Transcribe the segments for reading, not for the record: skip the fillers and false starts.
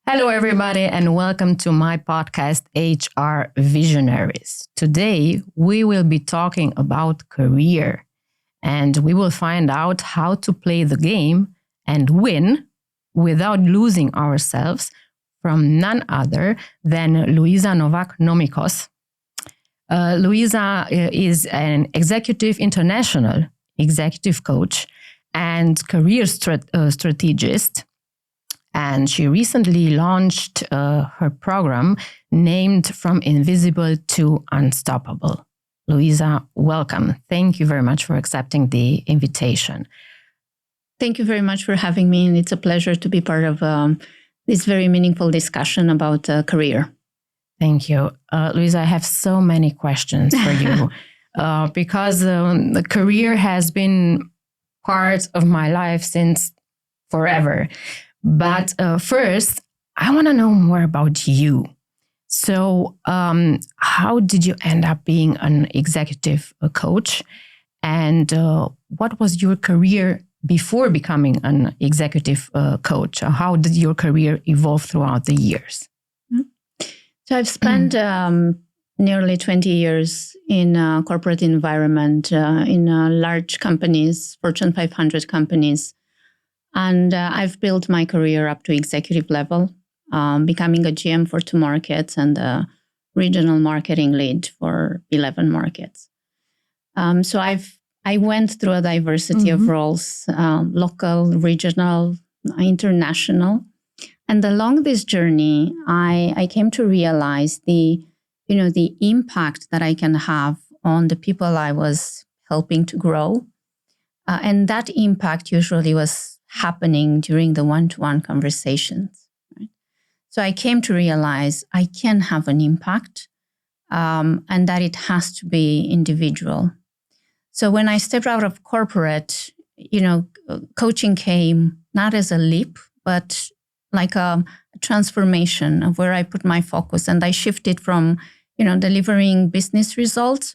Hello, everybody, and welcome to my podcast, HR Visionaries. Today, we will be talking about career, and we will find out how to play the game and win without losing ourselves from none other than Luiza Novac Nomicos. Luiza is an executive international executive coach and career strategist. And she recently launched her program named From Invisible to Unstoppable. Luiza, welcome. Thank you very much for accepting the invitation. Thank you very much for having me. And it's a pleasure to be part of this very meaningful discussion about career. Thank you. Luiza, I have so many questions for you because the career has been part of my life since forever. But first, I want to know more about you. So how did you end up being an executive coach? And what was your career before becoming an executive coach? How did your career evolve throughout the years? So I've spent nearly 20 years in a corporate environment, in large companies, Fortune 500 companies. And I've built my career up to executive level, becoming a GM for 2 markets and a regional marketing lead for 11 markets. So I went through a diversity of roles, local, regional, international. And along this journey, I came to realize the impact that I can have on the people I was helping to grow. And that impact usually was happening during the one-to-one conversations. Right? So I came to realize I can have an impact and that it has to be individual. So when I stepped out of corporate, coaching came not as a leap, but like a transformation of where I put my focus. And I shifted from, delivering business results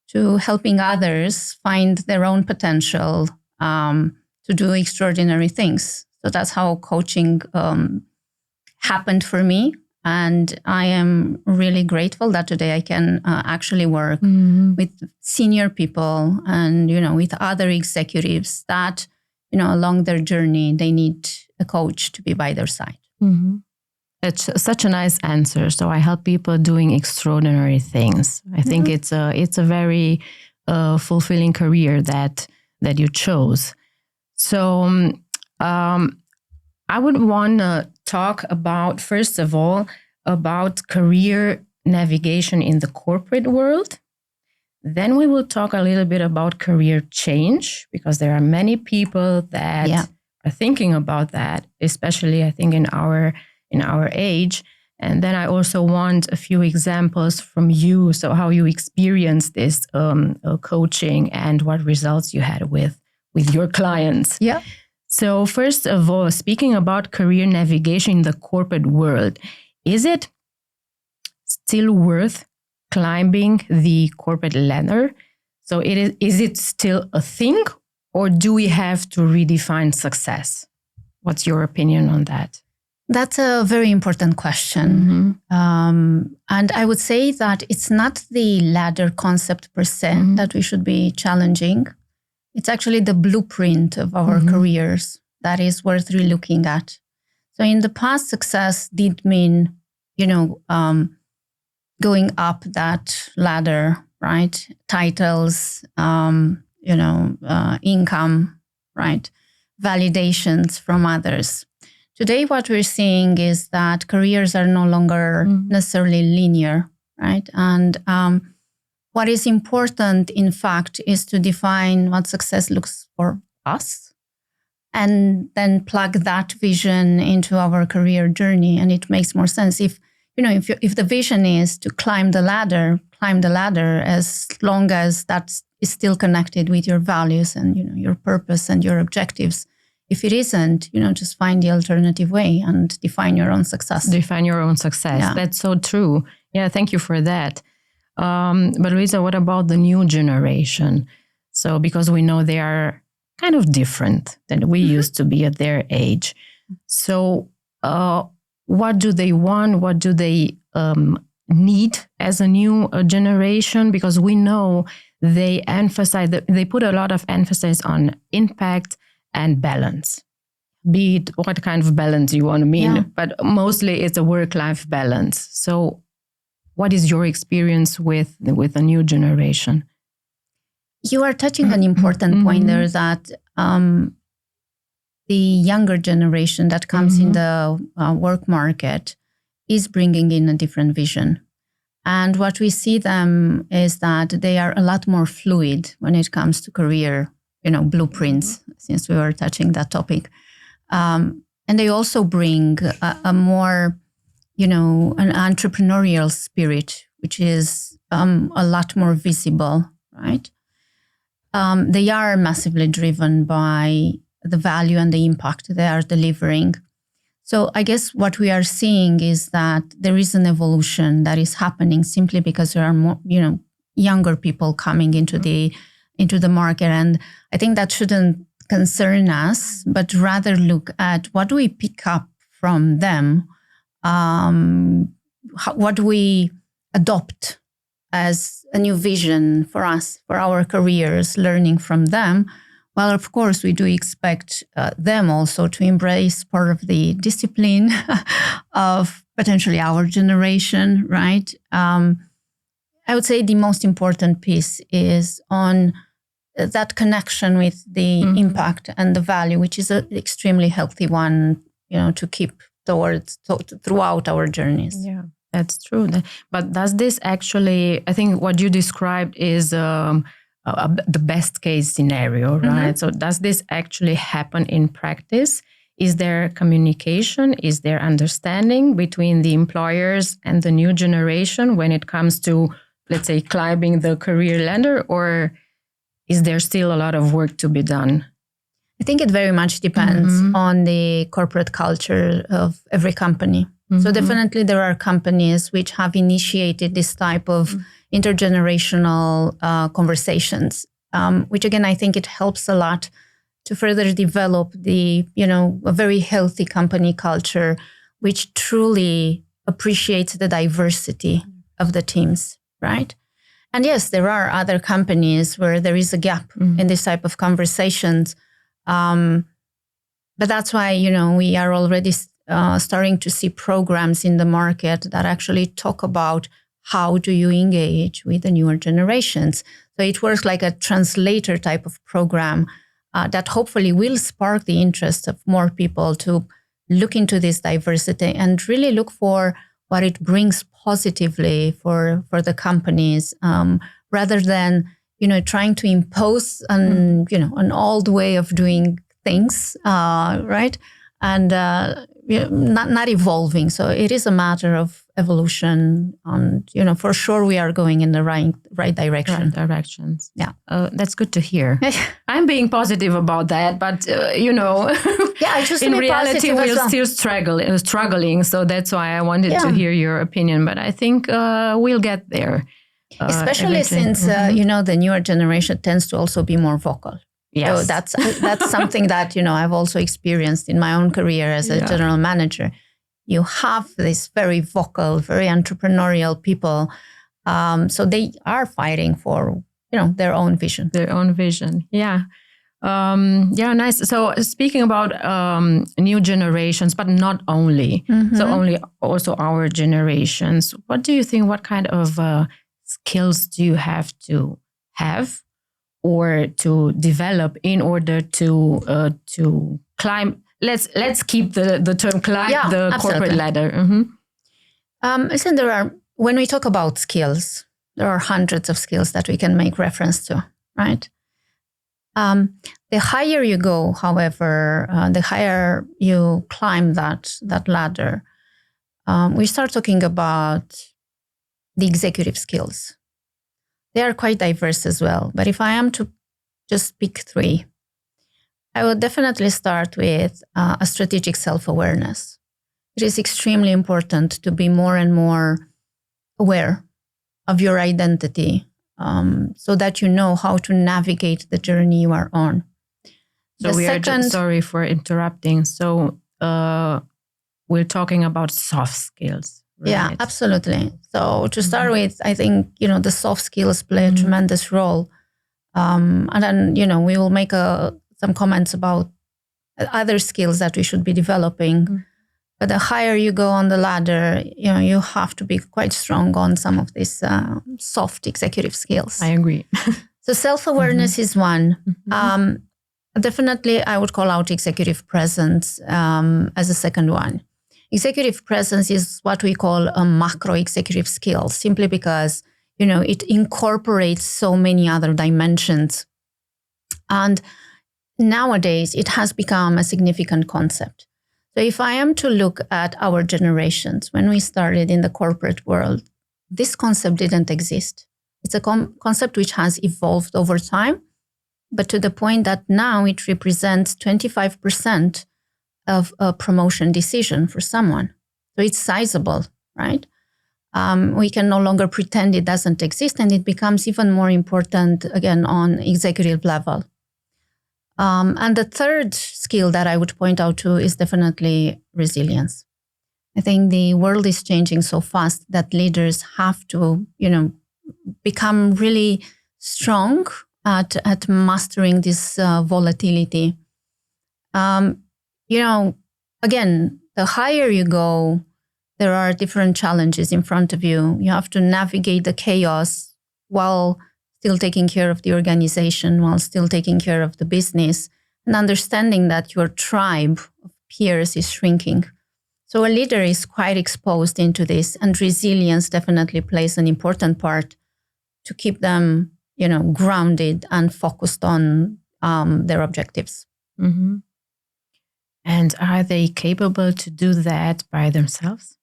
to helping others find their own potential to do extraordinary things. So that's how coaching happened for me. And I am really grateful that today I can actually work with senior people and, with other executives that, along their journey, they need a coach to be by their side. Mm-hmm. It's such a nice answer. So I help people doing extraordinary things. I think it's a very fulfilling career that you chose. So I would want to talk about, first of all, about career navigation in the corporate world. Then we will talk a little bit about career change, because there are many people that are thinking about that, especially I think in our age. And then I also want a few examples from you, so how you experienced this coaching and what results you had with your clients. Yeah. So first of all, speaking about career navigation in the corporate world, is it still worth climbing the corporate ladder? So is it still a thing, or do we have to redefine success? What's your opinion on that? That's a very important question. And I would say that it's not the ladder concept per se that we should be challenging. It's actually the blueprint of our careers that is worth relooking at. So in the past, success did mean, going up that ladder, right? Titles, income, right? Validations from others. Today, what we're seeing is that careers are no longer necessarily linear, right? And what is important, in fact, is to define what success looks for us and then plug that vision into our career journey. And it makes more sense. If the vision is to climb the ladder as long as that is still connected with your values and, your purpose and your objectives. If it isn't, just find the alternative way and define your own success. Define your own success. Yeah. That's so true. Yeah, thank you for that. But Luiza, what about the new generation? So because we know they are kind of different than we used to be at their age. So what do they want? What do they need as a new generation? Because we know they put a lot of emphasis on impact and balance. Be it what kind of balance you want to mean, but mostly it's a work-life balance. So what is your experience with a new generation? You are touching an important point there, that the younger generation that comes in the work market is bringing in a different vision. And what we see them is that they are a lot more fluid when it comes to career, blueprints, since we were touching that topic. And they also bring a more, an entrepreneurial spirit, which is a lot more visible, right? They are massively driven by the value and the impact they are delivering. So I guess what we are seeing is that there is an evolution that is happening simply because there are more, younger people coming into the market. And I think that shouldn't concern us, but rather look at what do we pick up from them, what do we adopt as a new vision for us, for our careers, learning from them. Well, of course, we do expect them also to embrace part of the discipline of potentially our generation, right? I would say the most important piece is on that connection with the impact and the value, which is an extremely healthy one, to keep throughout our journeys. Yeah, that's true. But does this actually, I think what you described is the best case scenario, right? So does this actually happen in practice? Is there communication? Is there understanding between the employers and the new generation when it comes to, let's say, climbing the career ladder, or is there still a lot of work to be done? I think it very much depends on the corporate culture of every company. So definitely there are companies which have initiated this type of intergenerational conversations, which again, I think it helps a lot to further develop the, a very healthy company culture, which truly appreciates the diversity of the teams, right? And yes, there are other companies where there is a gap in this type of conversations. But that's why, we are already starting to see programs in the market that actually talk about how do you engage with the newer generations. So it works like a translator type of program that hopefully will spark the interest of more people to look into this diversity and really look for what it brings positively for the companies, rather than, trying to impose an old way of doing things, right? And not evolving. So it is a matter of evolution. And, for sure we are going in the right direction. Right directions. Yeah. That's good to hear. I'm being positive about that, but, yeah, I just in reality, we're still struggling. So that's why I wanted to hear your opinion. But I think we'll get there. Especially since, the newer generation tends to also be more vocal. Yes. So that's something that, I've also experienced in my own career as a general manager. You have this very vocal, very entrepreneurial people. So they are fighting for, their own vision. Their own vision. Yeah. Nice. So speaking about new generations, but not only, so also our generations, what do you think, what kind of skills do you have to have or to develop in order to climb? Let's keep the term climb the absolutely. corporate ladder. Listen, when we talk about skills, there are hundreds of skills that we can make reference to, right? The higher you go, however, the higher you climb that ladder, we start talking about the executive skills. They are quite diverse as well. But if I am to just pick three, I would definitely start with a strategic self-awareness. It is extremely important to be more and more aware of your identity, so that you know how to navigate the journey you are on. So sorry for interrupting. So we're talking about soft skills. Right? Yeah, absolutely. So to start with, I think, the soft skills play a tremendous role. And then, we will make some comments about other skills that we should be developing. But the higher you go on the ladder, you have to be quite strong on some of these soft executive skills. I agree. So self-awareness is one. Definitely, I would call out executive presence as a second one. Executive presence is what we call a macro executive skill, simply because, it incorporates so many other dimensions. And nowadays, it has become a significant concept. So if I am to look at our generations, when we started in the corporate world, this concept didn't exist. It's a concept which has evolved over time, but to the point that now it represents 25% of a promotion decision for someone. So it's sizable, right? We can no longer pretend it doesn't exist, and it becomes even more important, again, on executive level. And the third skill that I would point out to is definitely resilience. I think the world is changing so fast that leaders have to, become really strong at mastering this volatility. Again, the higher you go, there are different challenges in front of you. You have to navigate the chaos while still taking care of the organization, while still taking care of the business, and understanding that your tribe of peers is shrinking. So a leader is quite exposed into this, and resilience definitely plays an important part to keep them, grounded and focused on their objectives. Mm-hmm. And are they capable to do that by themselves?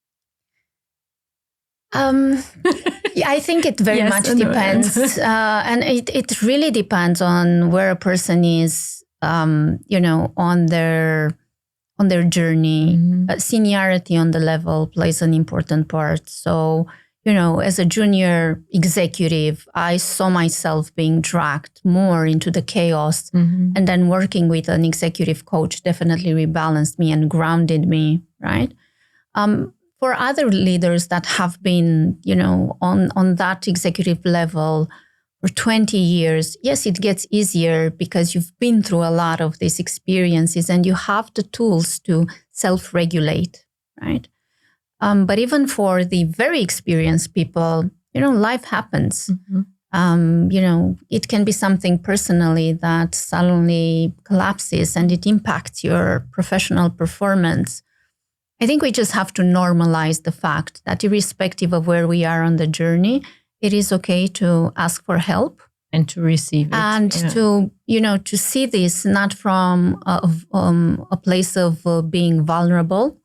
I think it very much depends. And it really depends on where a person is, on their journey. Seniority on the level plays an important part. So, as a junior executive, I saw myself being dragged more into the chaos. And then working with an executive coach definitely rebalanced me and grounded me, right? For other leaders that have been, on that executive level for 20 years, yes, it gets easier because you've been through a lot of these experiences and you have the tools to self-regulate, right? But even for the very experienced people, life happens. It can be something personally that suddenly collapses and it impacts your professional performance. I think we just have to normalize the fact that irrespective of where we are on the journey, it is okay to ask for help and to receive it, and to see this not from a place of being vulnerable,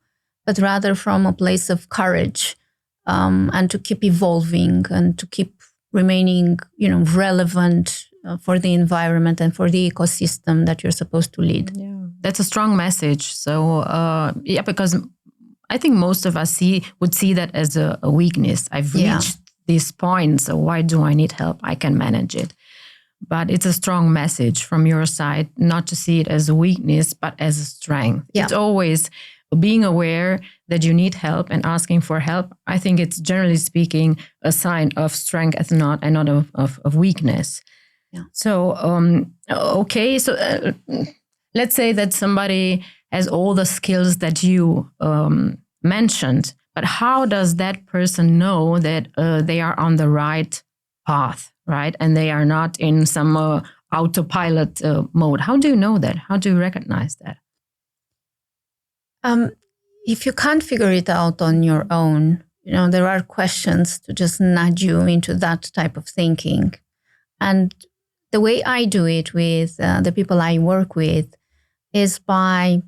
but rather from a place of courage, and to keep evolving and to keep remaining, relevant for the environment and for the ecosystem that you're supposed to lead. Yeah, that's a strong message. So because I think most of us would see that as a weakness. I've reached this point, so why do I need help? I can manage it. But it's a strong message from your side, not to see it as a weakness, but as a strength. Yeah. It's always being aware that you need help and asking for help. I think it's generally speaking a sign of strength and not of weakness. Yeah. So, okay. So let's say that somebody has all the skills that you mentioned, but how does that person know that they are on the right path, right? And they are not in some autopilot mode. How do you know that? How do you recognize that? If you can't figure it out on your own, there are questions to just nudge you into that type of thinking. And the way I do it with the people I work with is by,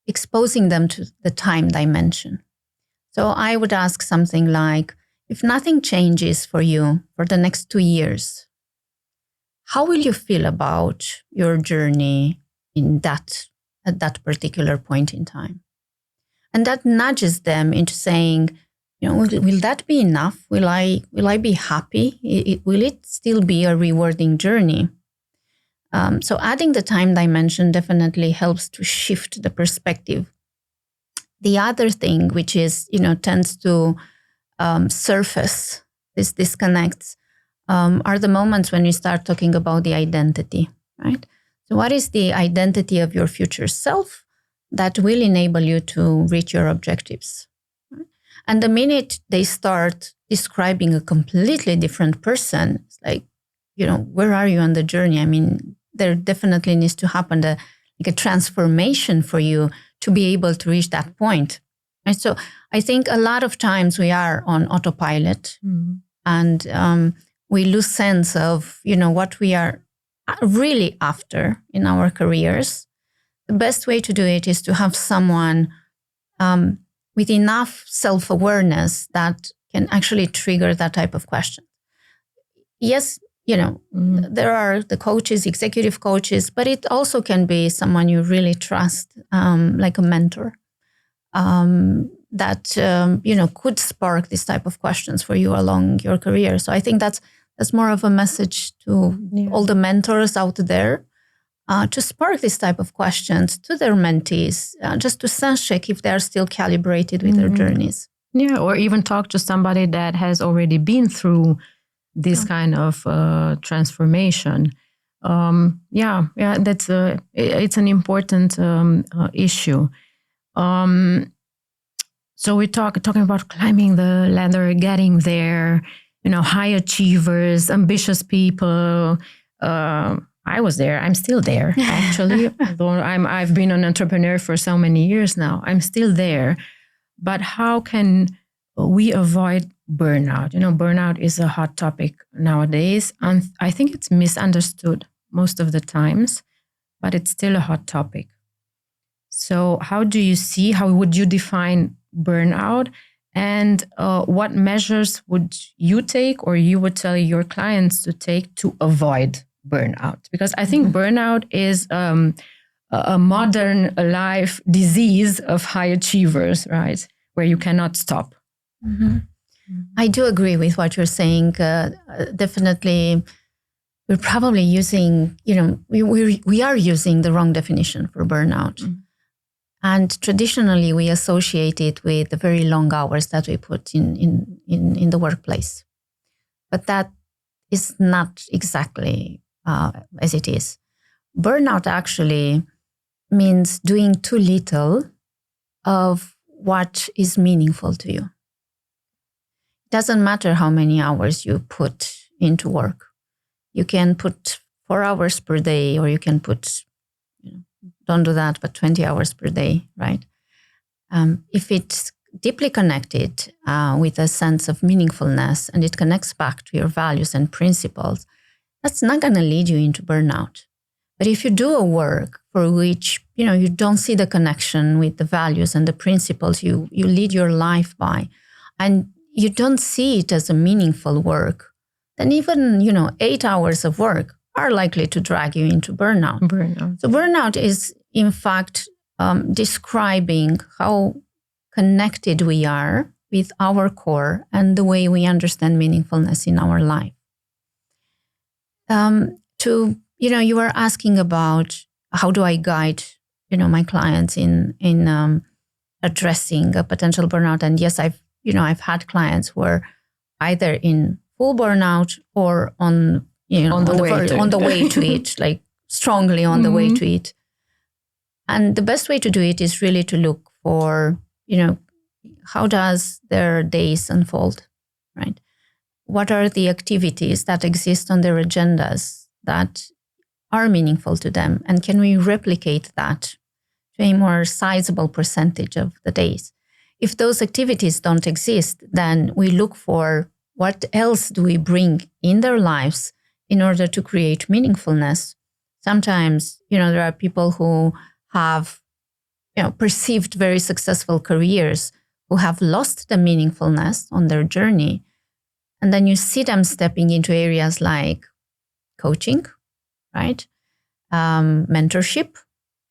exposing them to the time dimension. So I would ask something like, if nothing changes for you for the next 2 years, how will you feel about your journey at that particular point in time? And that nudges them into saying, will that be enough? Will I be happy? Will it still be a rewarding journey? So adding the time dimension definitely helps to shift the perspective. The other thing, which is, tends to surface these disconnects, are the moments when we start talking about the identity, right? So what is the identity of your future self that will enable you to reach your objectives? And the minute they start describing a completely different person, it's like, where are you on the journey? I mean, there definitely needs to happen a transformation for you to be able to reach that point. And so I think a lot of times we are on autopilot and we lose sense of, what we are really after in our careers. The best way to do it is to have someone with enough self-awareness that can actually trigger that type of question. Yes, there are the coaches, executive coaches, but it also can be someone you really trust, like a mentor, that could spark this type of questions for you along your career. So I think that's more of a message to all the mentors out there, to spark this type of questions to their mentees, just to sense check if they're still calibrated with their journeys. Yeah, or even talk to somebody that has already been through this kind of transformation. That's it's an important issue. So we're talking about climbing the ladder, getting there. High achievers, ambitious people. I was there. I'm still there, actually. Although I've been an entrepreneur for so many years now, I'm still there. But how can we avoid burnout? Burnout is a hot topic nowadays, and I think it's misunderstood most of the times, but it's still a hot topic. So how would you define burnout? And what measures would you take, or you would tell your clients to take to avoid burnout? Because I think burnout is a modern life disease of high achievers, right? Where you cannot stop. I do agree with what you're saying. Definitely, we're probably using, we are using the wrong definition for burnout. And traditionally, we associate it with the very long hours that we put in the workplace. But that is not exactly as it is. Burnout actually means doing too little of what is meaningful to you. It doesn't matter how many hours you put into work. You can put 4 hours per day, or you can put, don't do that, but 20 hours per day, right? If it's deeply connected with a sense of meaningfulness and it connects back to your values and principles, that's not going to lead you into burnout. But if you do a work for which, you don't see the connection with the values and the principles you lead your life by, and you don't see it as a meaningful work, then even, 8 hours of work are likely to drag you into burnout. So burnout is, in fact, describing how connected we are with our core and the way we understand meaningfulness in our life. You were asking about how do I guide, my clients in addressing a potential burnout. And yes, I've had clients who are either in full burnout or on the way to it, like strongly on the way to it. And the best way to do it is really to look for, how does their days unfold, right? What are the activities that exist on their agendas that are meaningful to them? And can we replicate that to a more sizable percentage of the days? If those activities don't exist, then we look for what else do we bring in their lives in order to create meaningfulness. Sometimes, there are people who have, perceived very successful careers who have lost the meaningfulness on their journey. And then you see them stepping into areas like coaching, right? Mentorship,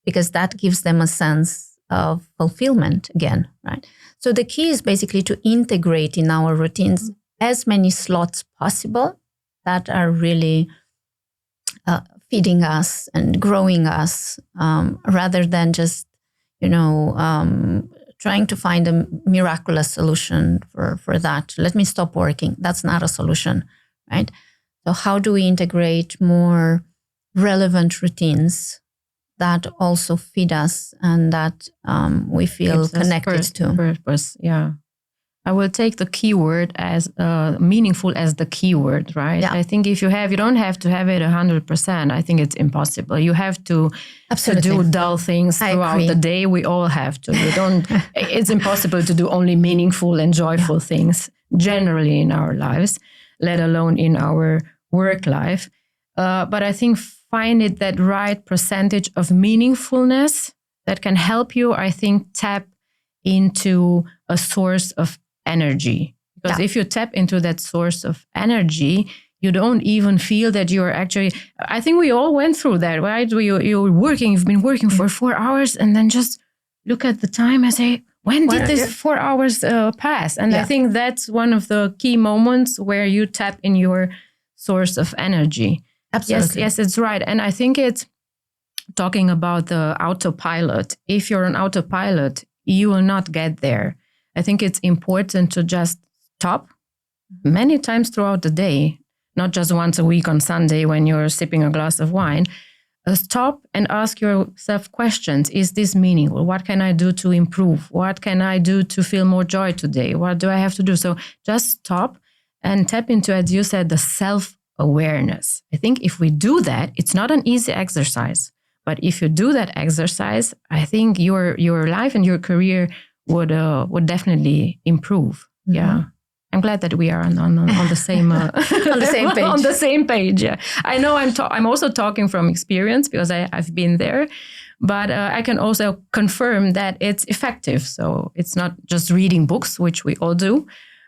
because that gives them a sense of fulfillment again, right? So the key is basically to integrate in our routines as many slots possible that are really feeding us and growing us, rather than just, trying to find a miraculous solution for that. Let me stop working. That's not a solution, right? So how do we integrate more relevant routines that also feed us and that we feel connected to? Purpose, yeah. I will take the keyword as meaningful as the keyword, right? Yeah. I think if you don't have to have it 100%. I think it's impossible. You have to do dull things throughout the day. We all have to. It's impossible to do only meaningful and joyful things generally in our lives, let alone in our work life. But I think find it that right percentage of meaningfulness that can help you, I think, tap into a source of energy. Because if you tap into that source of energy, you don't even feel that you're actually, I think we all went through that, right? You've been working for 4 hours and then just look at the time and say, when did this 4 hours pass? And I think that's one of the key moments where you tap in your source of energy. Absolutely. Yes, it's right. And I think it's talking about the autopilot. If you're an autopilot, you will not get there. I think it's important to just stop many times throughout the day, not just once a week on Sunday when you're sipping a glass of wine. Stop and ask yourself questions. Is this meaningful? What can I do to improve? What can I do to feel more joy today? What do I have to do? So just stop and tap into, as you said, the self-awareness. I think if we do that, it's not an easy exercise. But if you do that exercise, I think your life and your career would definitely improve. Mm-hmm. Yeah, I'm glad that we are on the same on the same page. On the same page. Yeah, I know. I'm also talking from experience because I've been there, but I can also confirm that it's effective. So it's not just reading books, which we all do,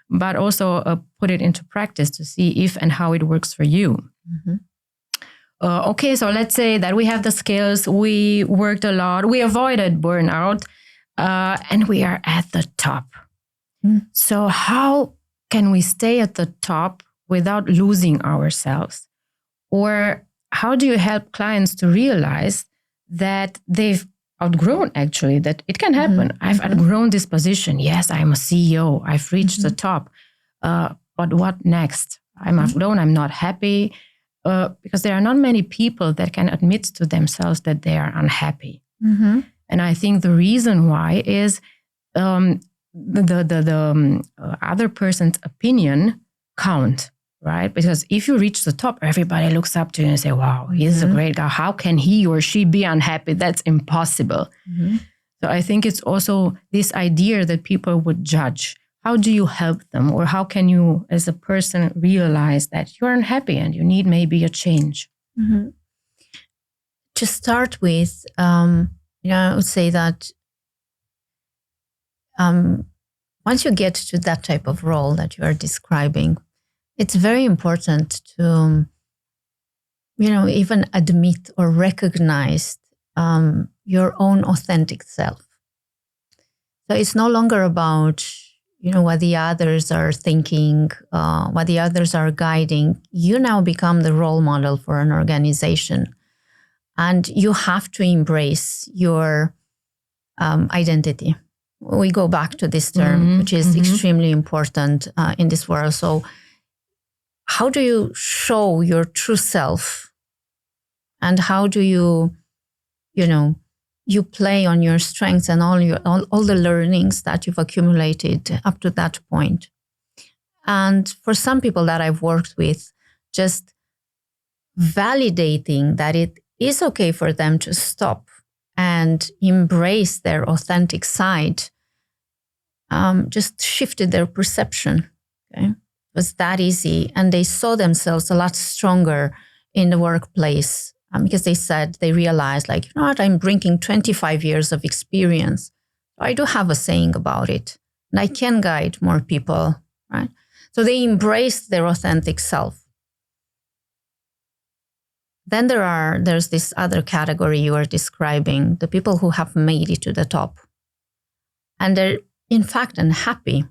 but also put it into practice to see if and how it works for you. Mm-hmm. Okay, so let's say that we have the skills, we worked a lot, we avoided burnout, and we are at the top. Mm. So how can we stay at the top without losing ourselves? Or how do you help clients to realize that they've outgrown, actually, that it can happen? Mm-hmm. I've outgrown this position. Yes, I'm a CEO. I've reached the top. But what next? I'm outgrown. I'm not happy. Because there are not many people that can admit to themselves that they are unhappy. Mm-hmm. And I think the reason why is the other person's opinion count, right? Because if you reach the top, everybody looks up to you and say, wow, he's a great guy. How can he or she be unhappy? That's impossible. Mm-hmm. So I think it's also this idea that people would judge. How do you help them? Or how can you, as a person, realize that you're unhappy and you need maybe a change? Mm-hmm. To start with, I would say that once you get to that type of role that you are describing, it's very important to, even admit or recognize your own authentic self. So it's no longer about what the others are thinking, what the others are guiding. You now become the role model for an organization. And you have to embrace your identity. We go back to this term, which is extremely important in this world. So how do you show your true self? And how do you play on your strengths and all the learnings that you've accumulated up to that point. And for some people that I've worked with, just validating that it is okay for them to stop and embrace their authentic side, just shifted their perception. Okay? It was that easy. And they saw themselves a lot stronger in the workplace. Because they realized, I'm bringing 25 years of experience. I do have a saying about it, and I can guide more people, right? So they embraced their authentic self. Then there's this other category you are describing, the people who have made it to the top. And they're, in fact, unhappy.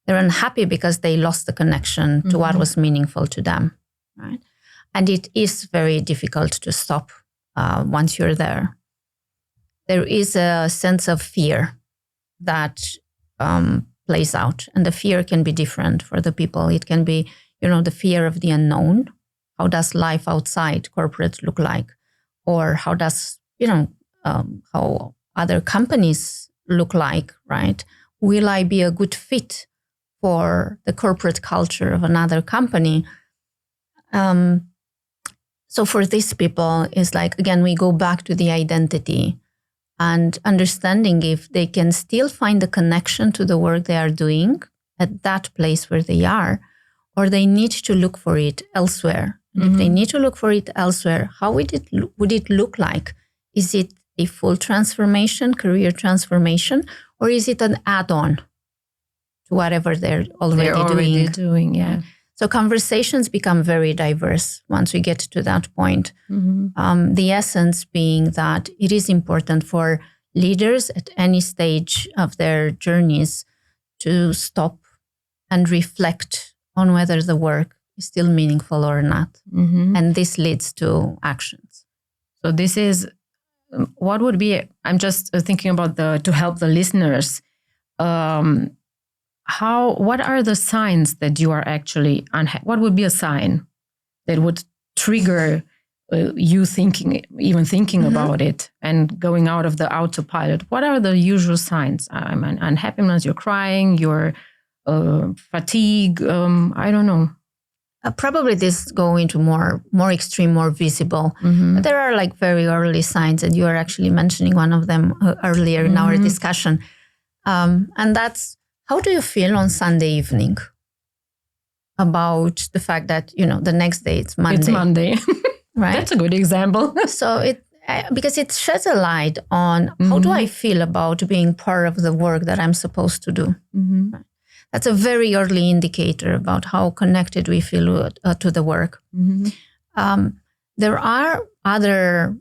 They're unhappy because they lost the connection to what was meaningful to them, right? And it is very difficult to stop once you're there. There is a sense of fear that plays out. And the fear can be different for the people. It can be, the fear of the unknown. How does life outside corporate look like? Or how does, how other companies look like, right? Will I be a good fit for the corporate culture of another company? So for these people, it's like, again, we go back to the identity and understanding if they can still find the connection to the work they are doing at that place where they are, or they need to look for it elsewhere. Mm-hmm. If they need to look for it elsewhere, how would it look like? Is it a full transformation, career transformation, or is it an add-on to whatever they're already doing? Yeah. So conversations become very diverse once we get to that point. Mm-hmm. The essence being that it is important for leaders at any stage of their journeys to stop and reflect on whether the work is still meaningful or not. Mm-hmm. And this leads to actions. So this is, what would be, I'm just thinking about to help the listeners, what are the signs that you are actually unhappy? What would be a sign that would trigger you thinking mm-hmm. about it and going out of the autopilot? What are the usual signs? Unhappiness, you're crying, you're fatigue, I don't know. Probably this go into more extreme, more visible. Mm-hmm. But there are like very early signs, and you are actually mentioning one of them earlier in mm-hmm. our discussion. And that's, how do you feel on Sunday evening about the fact that, the next day it's Monday? It's Monday. Right? That's a good example. So because it sheds a light on mm-hmm. how do I feel about being part of the work that I'm supposed to do. Mm-hmm. Right? That's a very early indicator about how connected we feel to the work. Mm-hmm. There are other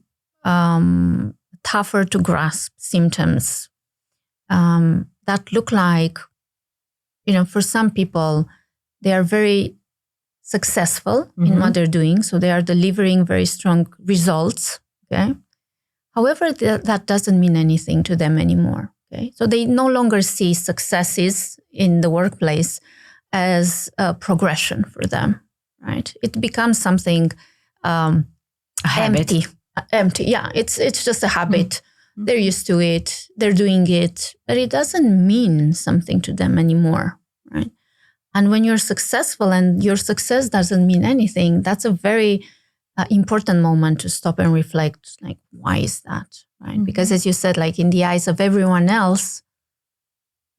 tougher to grasp symptoms that look like, for some people, they are very successful mm-hmm. in what they're doing. So they are delivering very strong results. Okay. However, that doesn't mean anything to them anymore. Okay. So they no longer see successes in the workplace as a progression for them, right? It becomes something empty. Yeah, it's just a habit. Mm-hmm. They're used to it. They're doing it, but it doesn't mean something to them anymore, right? And when you're successful and your success doesn't mean anything, that's a very important moment to stop and reflect, like, why is that, right? Mm-hmm. Because as you said, like in the eyes of everyone else,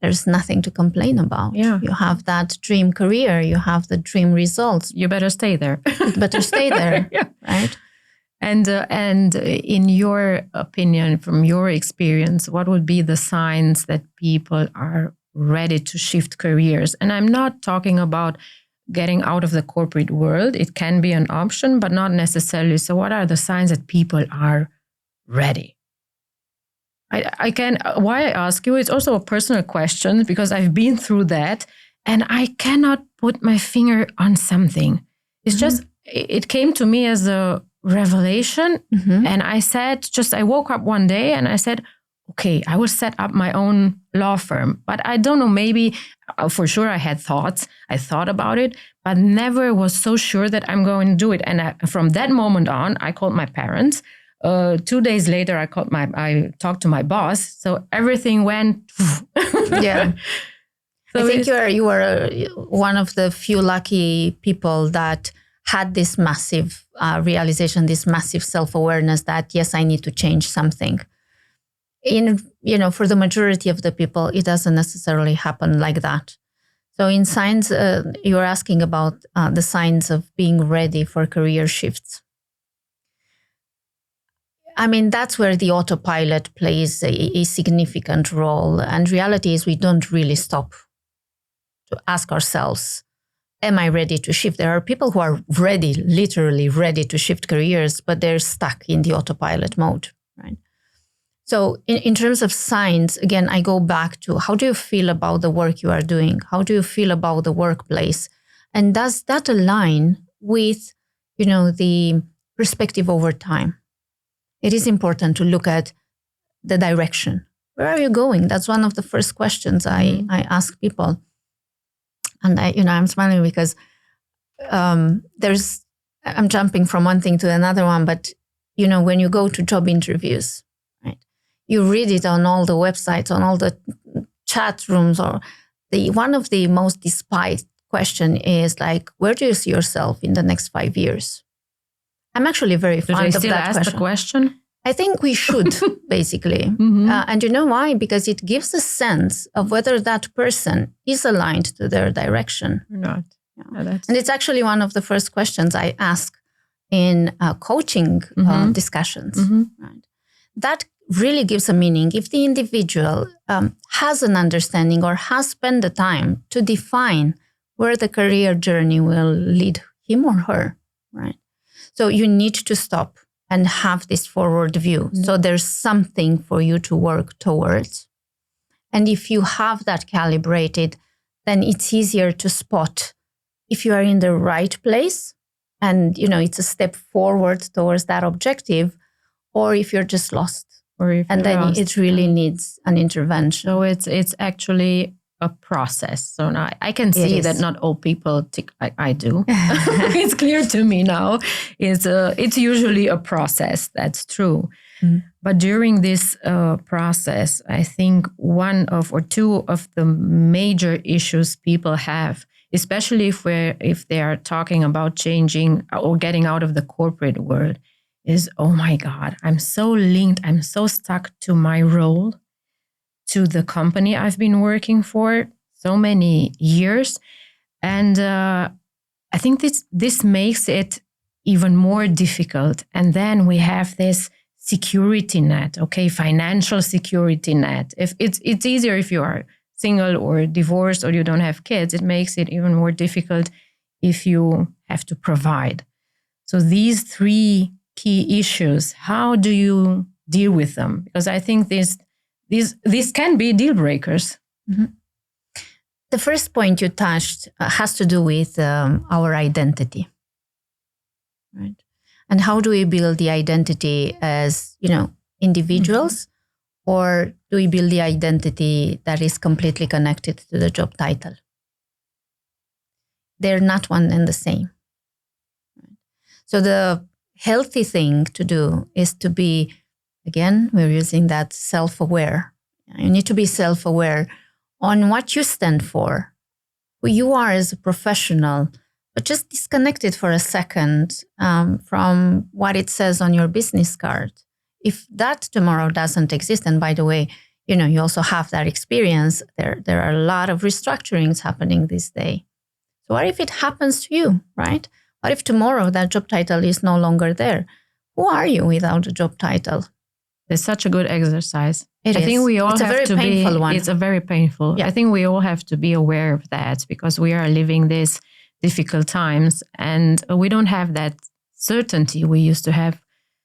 there's nothing to complain about. Yeah. You have that dream career, you have the dream results. You better stay there. You better stay there, yeah. Right? And in your opinion, from your experience, what would be the signs that people are ready to shift careers? And I'm not talking about getting out of the corporate world. It can be an option, but not necessarily. So what are the signs that people are ready? Why I ask you, it's also a personal question because I've been through that and I cannot put my finger on something. It's mm-hmm. just, it came to me as a revelation. Mm-hmm. And I woke up one day and I said, okay, I will set up my own law firm. But I don't know, maybe for sure I had thoughts. I thought about it, but never was so sure that I'm going to do it. And from that moment on, I called my parents. 2 days later, I talked to my boss. So everything went. Yeah. So I think you are one of the few lucky people that had this massive realization, this massive self-awareness that, yes, I need to change something. For the majority of the people, it doesn't necessarily happen like that. So in signs, you're asking about the signs of being ready for career shifts. I mean, that's where the autopilot plays a significant role. And reality is we don't really stop to ask ourselves, am I ready to shift? There are people who are ready, literally ready to shift careers, but they're stuck in the autopilot mode, right? So in terms of signs, again, I go back to how do you feel about the work you are doing? How do you feel about the workplace? And does that align with, the perspective over time? It is important to look at the direction. Where are you going? That's one of the first questions I ask people. And I'm smiling because I'm jumping from one thing to another one, but when you go to job interviews, right? You read it on all the websites, on all the chat rooms, or one of the most despised question is like, where do you see yourself in the next 5 years? I'm actually very fond of that question. The question? I think we should, basically. And you know why? Because it gives a sense of whether that person is aligned to their direction or not. Yeah. And it's actually one of the first questions I ask in coaching discussions. Right? That really gives a meaning. If the individual has an understanding or has spent the time to define where the career journey will lead him or her, right? So you need to stop and have this forward view. So there's something for you to work towards. And if you have that calibrated, then it's easier to spot if you are in the right place and, it's a step forward towards that objective, or if you're just lost. And then it really needs an intervention. So it's actually a process. So now I can see that not all people I do. It's clear to me now. It's usually a process. That's true. But during this process, I think one of or two of the major issues people have, especially if they are talking about changing or getting out of the corporate world, is, oh my God, I'm so linked, I'm so stuck to my role, to the company I've been working for so many years. And I think this makes it even more difficult. And then we have this security net, financial security net. If it's easier if you are single or divorced or you don't have kids, it makes it even more difficult if you have to provide. So these three key issues, how do you deal with them? Because I think these can be deal breakers. The first point you touched has to do with our identity, right? And how do we build the identity as, individuals, or do we build the identity that is completely connected to the job title? They're not one and the same. So the healthy thing to do is to be, again, we're using that self-aware. You need to be self-aware on what you stand for, who you are as a professional, but just disconnect it for a second from what it says on your business card. If that tomorrow doesn't exist, and by the way, you also have that experience, there are a lot of restructurings happening this day. So what if it happens to you, right? What if tomorrow that job title is no longer there? Who are you without a job title? It's such a good exercise. I think we all have to be. It's a very painful one. It's a very painful. Yeah. I think we all have to be aware of that because we are living these difficult times and we don't have that certainty we used to have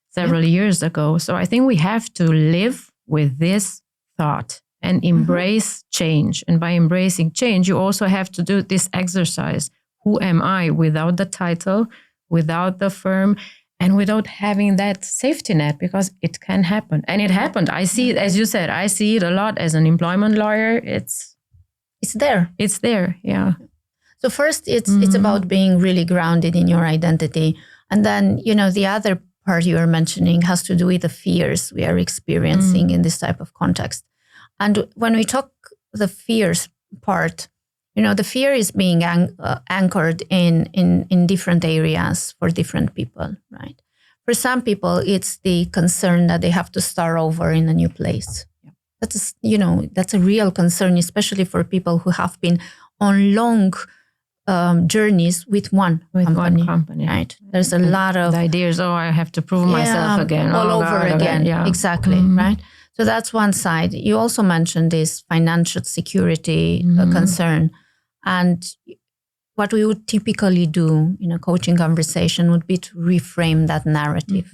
several years ago. So I think we have to live with this thought and embrace change. And by embracing change, you also have to do this exercise. Who am I without the title, without the firm, and without having that safety net? Because it can happen. And it happened. I see it, as you said, I see it a lot as an employment lawyer. It's there. It's there, yeah. So first, it's about being really grounded in your identity. And then, the other part you were mentioning has to do with the fears we are experiencing in this type of context. And when we talk the fears part, the fear is being anchored in different areas for different people, right? For some people, it's the concern that they have to start over in a new place. Yeah. That's a real concern, especially for people who have been on long journeys with one company. Right? There's a lot of the ideas. I have to prove myself again, all over again. Yeah. Exactly, right? So that's one side. You also mentioned this financial security concern. And what we would typically do in a coaching conversation would be to reframe that narrative.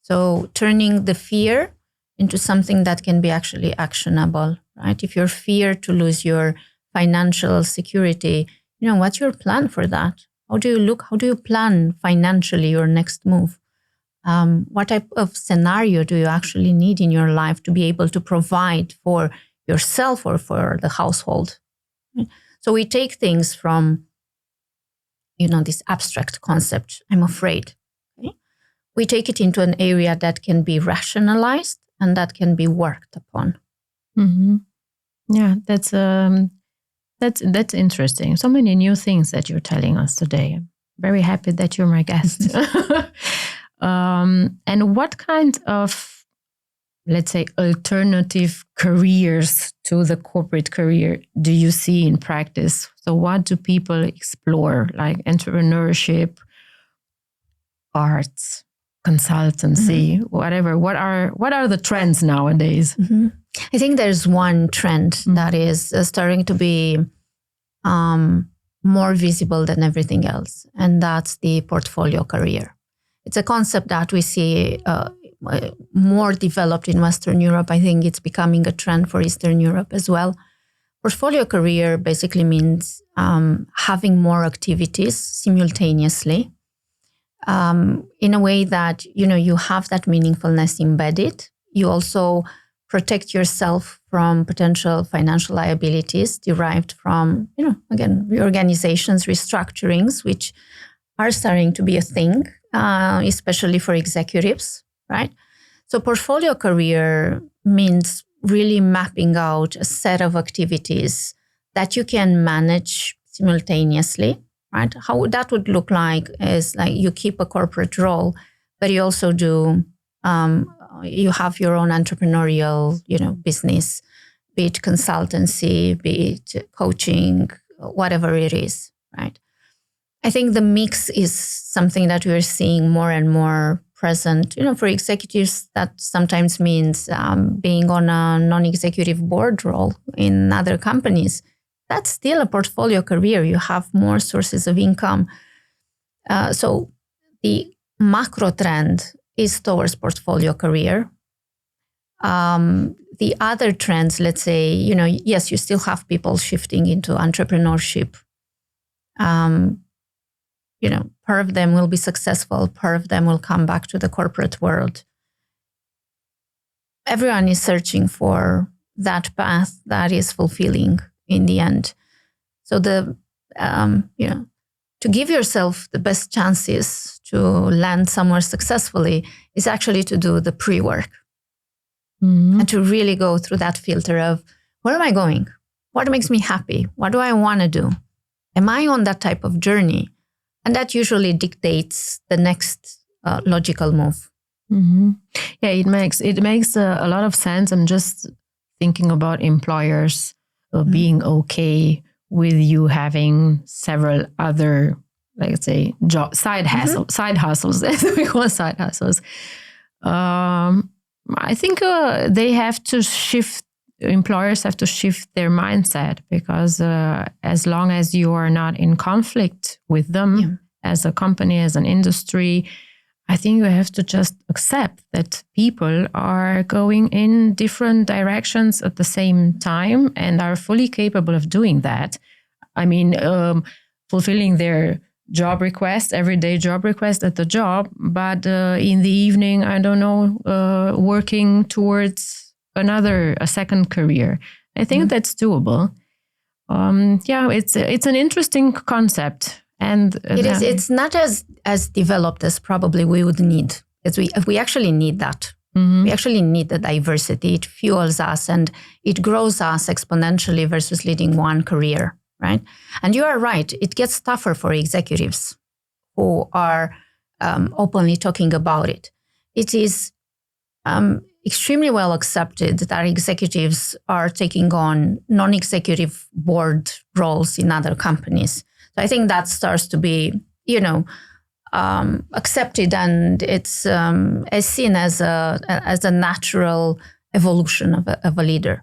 So turning the fear into something that can be actually actionable, right? If you're feared to lose your financial security, what's your plan for that? How do you plan financially your next move? What type of scenario do you actually need in your life to be able to provide for yourself or for the household? So we take things from, this abstract concept, I'm afraid. Okay? We take it into an area that can be rationalized and that can be worked upon. Mm-hmm. Yeah, that's interesting. So many new things that you're telling us today. I'm very happy that you're my guest. And what kind of, let's say, alternative careers to the corporate career do you see in practice? So what do people explore, like entrepreneurship, arts, consultancy, whatever? What are the trends nowadays? Mm-hmm. I think there's one trend that is starting to be more visible than everything else, and that's the portfolio career. It's a concept that we see more developed in Western Europe. I think it's becoming a trend for Eastern Europe as well. Portfolio career basically means having more activities simultaneously in a way that, you have that meaningfulness embedded. You also protect yourself from potential financial liabilities derived from, again, reorganizations, restructurings, which are starting to be a thing, especially for executives, right? So portfolio career means really mapping out a set of activities that you can manage simultaneously, right? How that would look like is like you keep a corporate role, but you also do, you have your own entrepreneurial, business, be it consultancy, be it coaching, whatever it is, right? I think the mix is something that we're seeing more and more present. For executives, that sometimes means being on a non-executive board role in other companies. That's still a portfolio career. You have more sources of income. So the macro trend is towards portfolio career. The other trends, let's say, yes, you still have people shifting into entrepreneurship. Part of them will be successful, part of them will come back to the corporate world. Everyone is searching for that path that is fulfilling in the end. So to give yourself the best chances to land somewhere successfully is actually to do the pre-work and to really go through that filter of, where am I going? What makes me happy? What do I want to do? Am I on that type of journey? And that usually dictates the next logical move. Mm-hmm. Yeah, it makes a lot of sense. I'm just thinking about employers being okay with you having several other, let's say, side hustles, as we call side hustles. I think they have to shift. Employers have to shift their mindset, because as long as you are not in conflict with them as a company, as an industry, I think you have to just accept that people are going in different directions at the same time and are fully capable of doing that. I mean, fulfilling their job request, everyday job request at the job, but in the evening, I don't know, working towards a second career. I think that's doable. It's an interesting concept, and it is. It's not as developed as probably we would need, because we actually need that. We actually need the diversity. It fuels us and it grows us exponentially versus leading one career, right? And you are right. It gets tougher for executives who are openly talking about it. It is extremely well accepted that executives are taking on non-executive board roles in other companies. So I think that starts to be, accepted, and it's as seen as a natural evolution of a leader.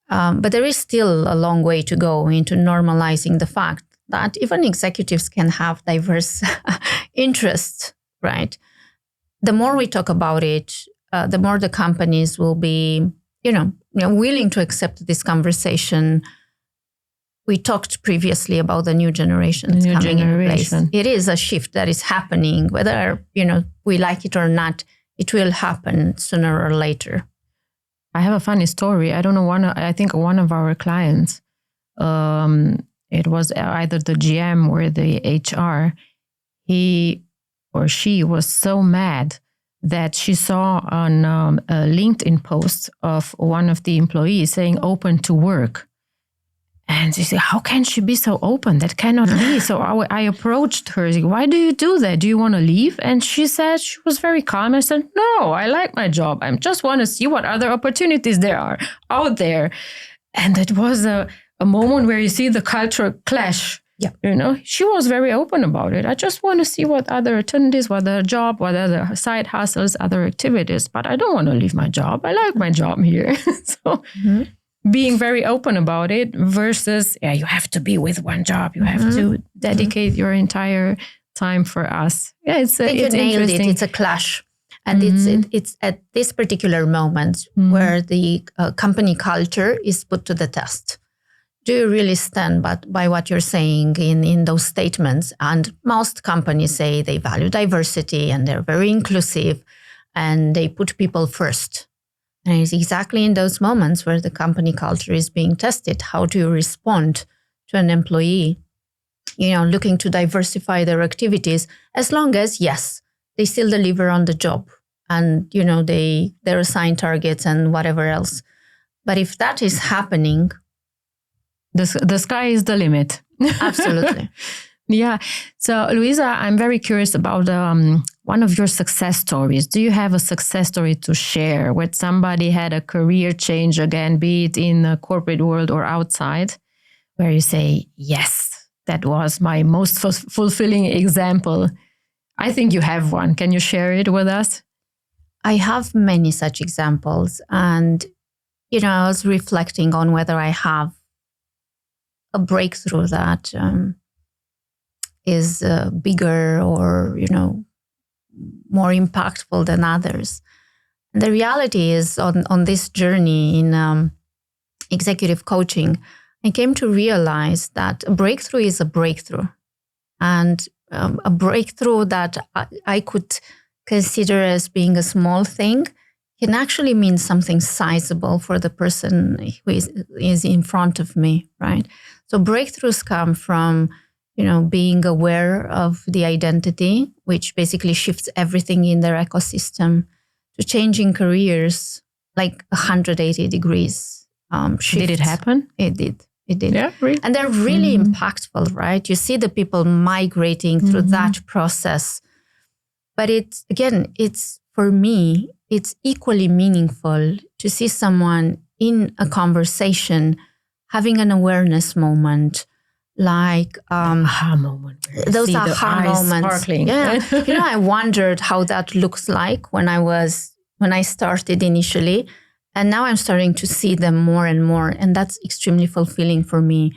But there is still a long way to go into normalizing the fact that even executives can have diverse interests, right? The more we talk about it, the more the companies will be, willing to accept this conversation we talked previously about the new generations coming in place. It is a shift that is happening, whether we like it or not. It will happen sooner or later. I have a funny story. I don't know. I think one of our clients, it was either the GM or the HR. He or she was so mad that she saw on a LinkedIn post of one of the employees saying "open to work." And she said, how can she be so open? That cannot be. So I approached her. Why do you do that? Do you want to leave? And she said, she was very calm. I said, no, I like my job. I just want to see what other opportunities there are out there. And it was a moment where you see the cultural clash. Yeah. She was very open about it. I just want to see what other alternatives, what other job, what other side hustles, other activities. But I don't want to leave my job. I like my job here. So... being very open about it versus, you have to be with one job. You have to dedicate your entire time for us. Yeah, it's interesting. It's a clash. And it's at this particular moment where the company culture is put to the test. Do you really stand by what you're saying in those statements? And most companies say they value diversity and they're very inclusive and they put people first. And it's exactly in those moments where the company culture is being tested. How do you respond to an employee, looking to diversify their activities, as long as, yes, they still deliver on the job and, they're assigned targets and whatever else. But if that is happening... The sky is the limit. Absolutely. Yeah. So, Luiza, I'm very curious about one of your success stories. Do you have a success story to share where somebody had a career change again, be it in the corporate world or outside, where you say, yes, that was my most fulfilling example? I think you have one. Can you share it with us? I have many such examples. And, I was reflecting on whether I have a breakthrough that... is bigger or, more impactful than others. And the reality is on this journey in executive coaching, I came to realize that a breakthrough is a breakthrough. And a breakthrough that I could consider as being a small thing can actually mean something sizable for the person who is in front of me, right? So breakthroughs come from being aware of the identity, which basically shifts everything in their ecosystem, to changing careers like 180 degrees shift. Did it happen? It did. Yeah, really? And they're really impactful, right? You see the people migrating through that process. But for me, it's equally meaningful to see someone in a conversation having an awareness moment, like aha moment. Those aha moments. Sparkling. Yeah. I wondered how that looks like when I started initially, and now I'm starting to see them more and more, and that's extremely fulfilling for me.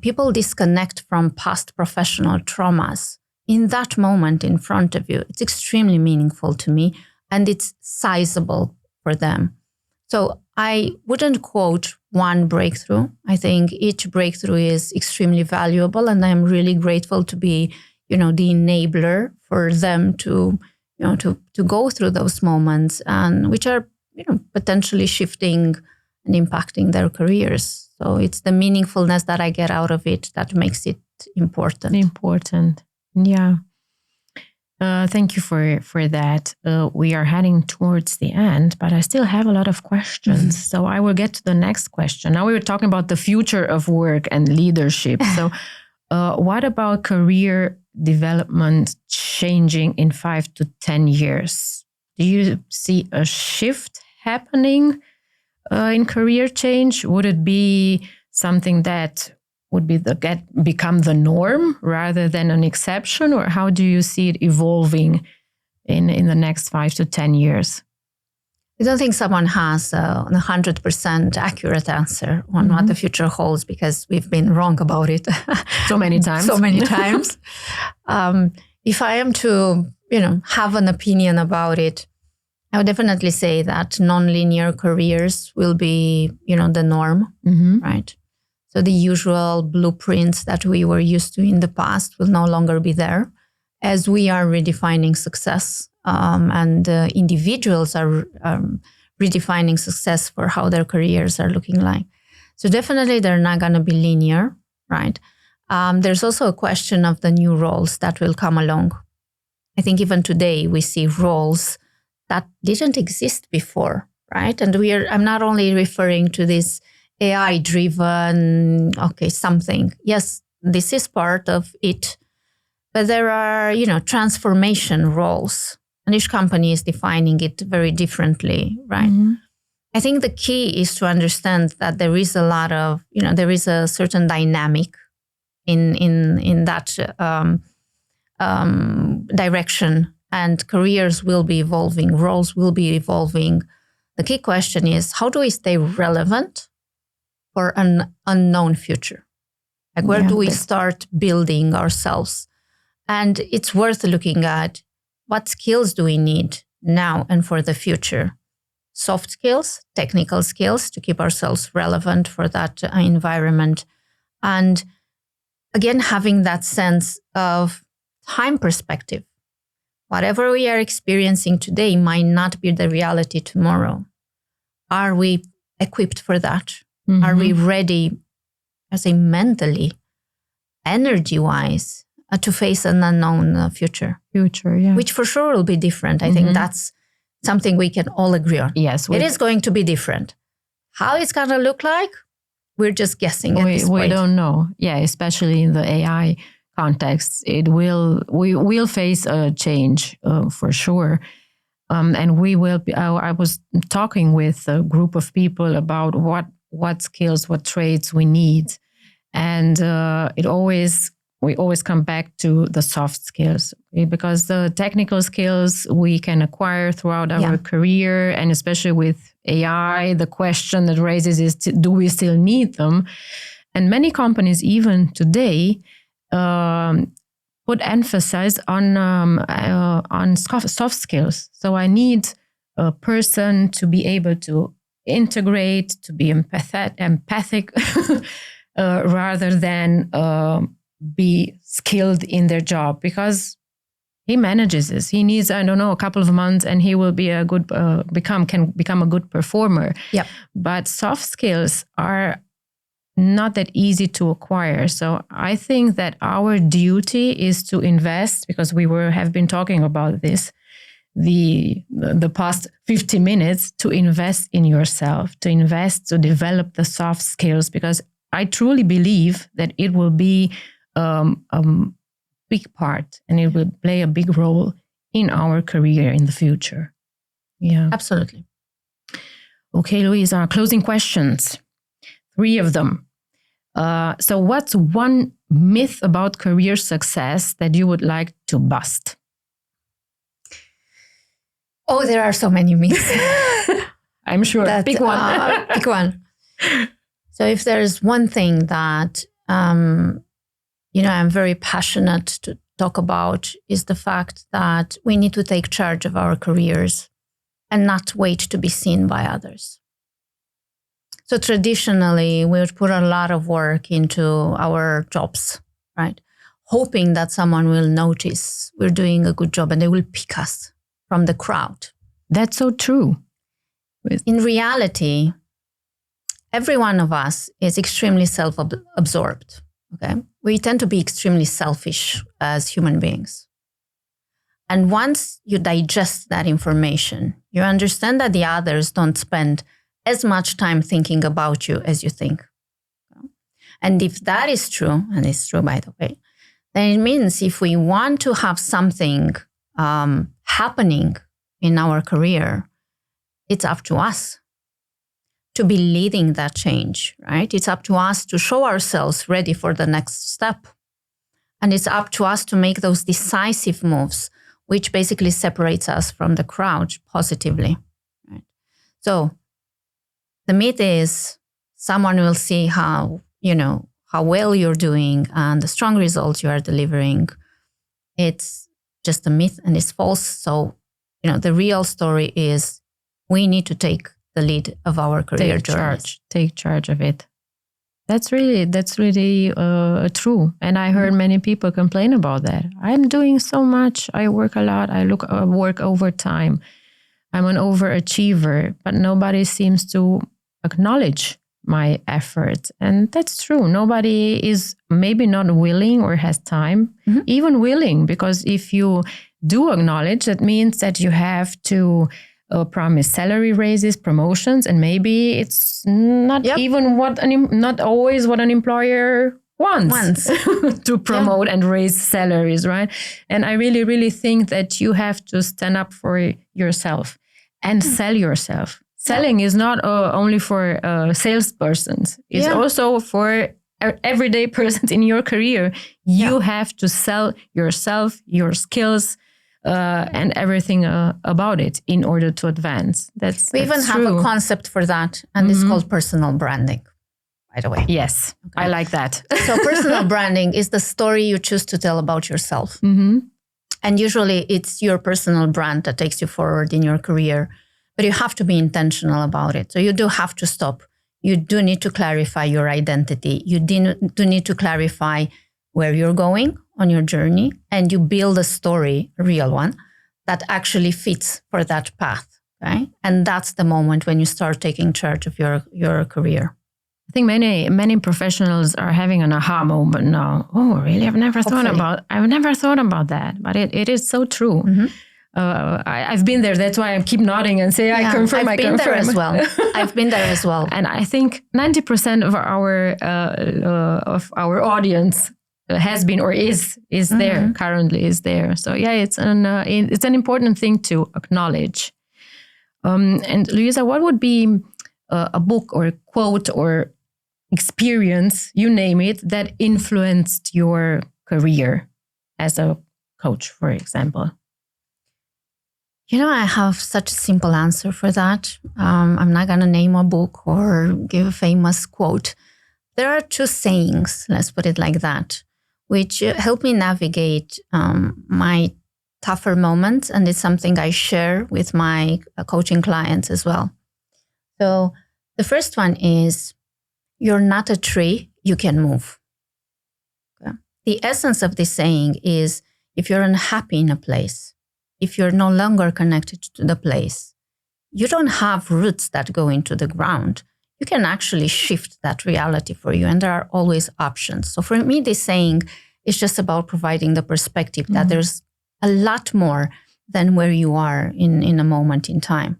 People disconnect from past professional traumas in that moment in front of you. It's extremely meaningful to me, and it's sizable for them. So I wouldn't quote one breakthrough. I think each breakthrough is extremely valuable, and I'm really grateful to be, the enabler for them to go through those moments, and which are, potentially shifting and impacting their careers. So it's the meaningfulness that I get out of it that makes it important. Yeah. Thank you for that. We are heading towards the end, but I still have a lot of questions. So I will get to the next question. Now we were talking about the future of work and leadership. So what about career development changing in 5 to 10 years? Do you see a shift happening in career change? Would it be something that would become the norm rather than an exception? Or how do you see it evolving in the next 5 to 10 years? I don't think someone has a 100% accurate answer on what the future holds, because we've been wrong about it so many times. If I am to, have an opinion about it, I would definitely say that non-linear careers will be, the norm, right? So the usual blueprints that we were used to in the past will no longer be there, as we are redefining success, and individuals are redefining success for how their careers are looking like. So definitely they're not going to be linear, right? There's also a question of the new roles that will come along. I think even today we see roles that didn't exist before, right? And I'm not only referring to this AI-driven, something. Yes, this is part of it. But there are, transformation roles. And each company is defining it very differently, right? Mm-hmm. I think the key is to understand that there is a lot of, there is a certain dynamic in that direction, and careers will be evolving, roles will be evolving. The key question is, how do we stay relevant for an unknown future? Like, where do we start building ourselves? And it's worth looking at what skills do we need now and for the future. Soft skills, technical skills to keep ourselves relevant for that environment. And again, having that sense of time perspective. Whatever we are experiencing today might not be the reality tomorrow. Are we equipped for that? Mm-hmm. Are we ready, mentally, energy-wise, to face an unknown future? Yeah. Which for sure will be different. I think that's something we can all agree on. Yes. It is going to be different. How it's going to look like, we're just guessing at this point. We don't know. Yeah, especially in the AI context, we will face a change for sure. And we will be, I was talking with a group of people about what skills, what traits we need. And we always come back to the soft skills, because the technical skills we can acquire throughout our career, and especially with AI, the question that raises is, do we still need them? And many companies, even today, put emphasis on soft skills. So I need a person to be able to integrate, to be empathic, rather than be skilled in their job, because he manages this. He needs, a couple of months, and he will be can become a good performer. Yep. But soft skills are not that easy to acquire. So I think that our duty is to invest, because we have been talking about this the past 50 minutes, to invest in yourself, to develop the soft skills, because I truly believe that it will be a big part, and it will play a big role in our career in the future. Yeah, absolutely. Okay, Luiza, closing questions. 3 of them. So what's one myth about career success that you would like to bust? Oh, there are so many myths. I'm sure. Pick one. Pick one. So if there's one thing that, I'm very passionate to talk about, is the fact that we need to take charge of our careers and not wait to be seen by others. So traditionally, we would put a lot of work into our jobs, right? Hoping that someone will notice we're doing a good job and they will pick us from the crowd. That's so true. In reality, every one of us is extremely self-absorbed, okay? We tend to be extremely selfish as human beings. And once you digest that information, you understand that the others don't spend as much time thinking about you as you think. And if that is true, and it's true, by the way, then it means if we want to have something happening in our career, it's up to us to be leading that change, right? It's up to us to show ourselves ready for the next step. And it's up to us to make those decisive moves, which basically separates us from the crowd positively, right? So the myth is someone will see how well you're doing and the strong results you are delivering. It's just a myth, and it's false. So, the real story is we need to take the lead of our career journeys. Take charge of it. That's really true. And I heard many people complain about that. I'm doing so much. I work a lot. I work overtime. I'm an overachiever, but nobody seems to acknowledge my effort. And that's true. Nobody is maybe not willing or has time, even willing, because if you do acknowledge, that means that you have to promise salary raises, promotions, and maybe it's not even not always what an employer wants. To promote and raise salaries, right? And I really, really think that you have to stand up for yourself and sell yourself. Selling is not only for salespersons. It's also for everyday persons in your career. You have to sell yourself, your skills, and everything about it in order to advance. We even have a concept for that, and it's called personal branding, by the way. Yes, okay. I like that. So personal branding is the story you choose to tell about yourself. And usually it's your personal brand that takes you forward in your career, but you have to be intentional about it. So you do have to stop. You do need to clarify your identity. You do need to clarify where you're going on your journey, and you build a story, a real one, that actually fits for that path. Okay? And that's the moment when you start taking charge of your career. I think many professionals are having an aha moment now. Oh, really? I've never thought about that. But it is so true. I've been there. That's why I keep nodding and say, I confirm. I've been there as well. I've been there as well. And I think 90% of our audience has been or is there currently is there. So it's an important thing to acknowledge. And Luiza, what would be a book or a quote or experience, you name it, that influenced your career as a coach, for example? I have such a simple answer for that. I'm not going to name a book or give a famous quote. There are two sayings, let's put it like that, which help me navigate my tougher moments. And it's something I share with my coaching clients as well. So the first one is, you're not a tree, you can move. Okay? The essence of this saying is, if you're unhappy in a place, if you're no longer connected to the place, you don't have roots that go into the ground. You can actually shift that reality for you. And there are always options. So for me, this saying is just about providing the perspective that there's a lot more than where you are in a moment in time.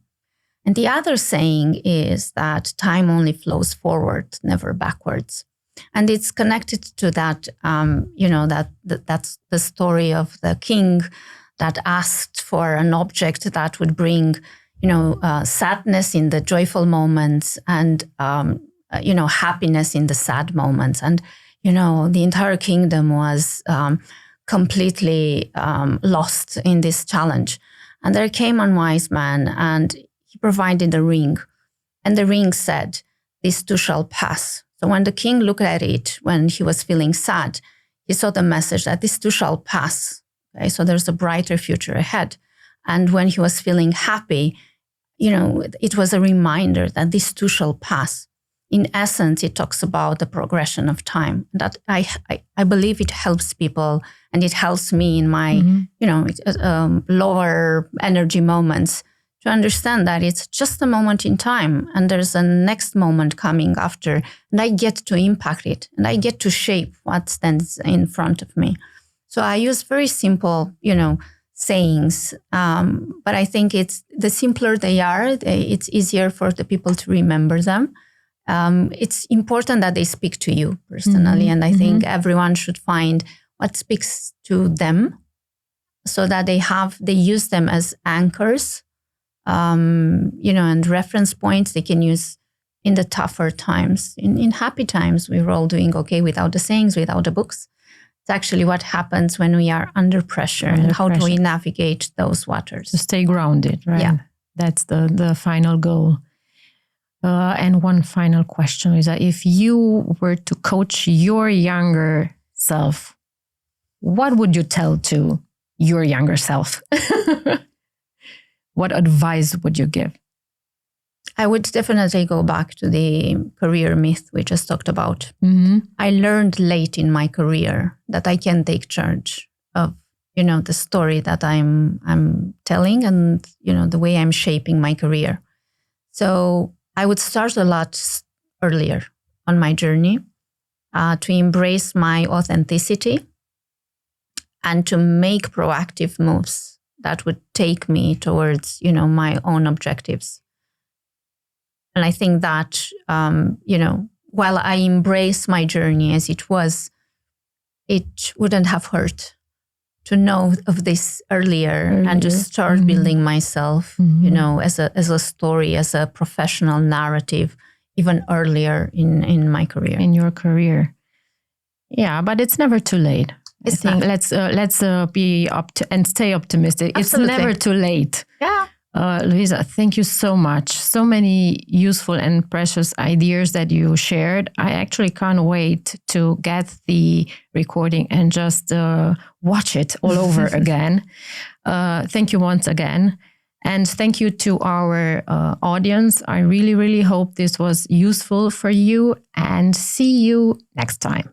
And the other saying is that time only flows forward, never backwards. And it's connected to that, that's the story of the king that asked for an object that would bring, sadness in the joyful moments and, happiness in the sad moments. And, the entire kingdom was completely lost in this challenge. And there came a wise man, and he provided a ring. And the ring said, "This too shall pass." So when the king looked at it, when he was feeling sad, he saw the message that this too shall pass. Okay, so there's a brighter future ahead. And when he was feeling happy, it was a reminder that this too shall pass. In essence, it talks about the progression of time. That I believe it helps people, and it helps me in my, lower energy moments to understand that it's just a moment in time, and there's a next moment coming after, and I get to impact it, and I get to shape what stands in front of me. So I use very simple, sayings, but I think it's the simpler they are, it's easier for the people to remember them. It's important that they speak to you personally, and I think everyone should find what speaks to them, so that they use them as anchors, and reference points they can use in the tougher times. In happy times, we're all doing okay without the sayings, without the books. It's actually what happens when we are under pressure, and how do we navigate those waters? To stay grounded, right? Yeah. That's the final goal. And one final question is that if you were to coach your younger self, what would you tell to your younger self? What advice would you give? I would definitely go back to the career myth we just talked about. Mm-hmm. I learned late in my career that I can take charge of, the story that I'm telling and, the way I'm shaping my career. So I would start a lot earlier on my journey to embrace my authenticity and to make proactive moves that would take me towards, my own objectives. And I think that, while I embrace my journey as it was, it wouldn't have hurt to know of this earlier and to start building myself, as a story, as a professional narrative, even earlier in my career. In your career. Yeah, but it's never too late. I think let's be and stay optimistic. Absolutely. It's never too late. Yeah. Luiza, thank you so much. So many useful and precious ideas that you shared. I actually can't wait to get the recording and just watch it all over again. Thank you once again. And thank you to our audience. I really, really hope this was useful for you, and see you next time.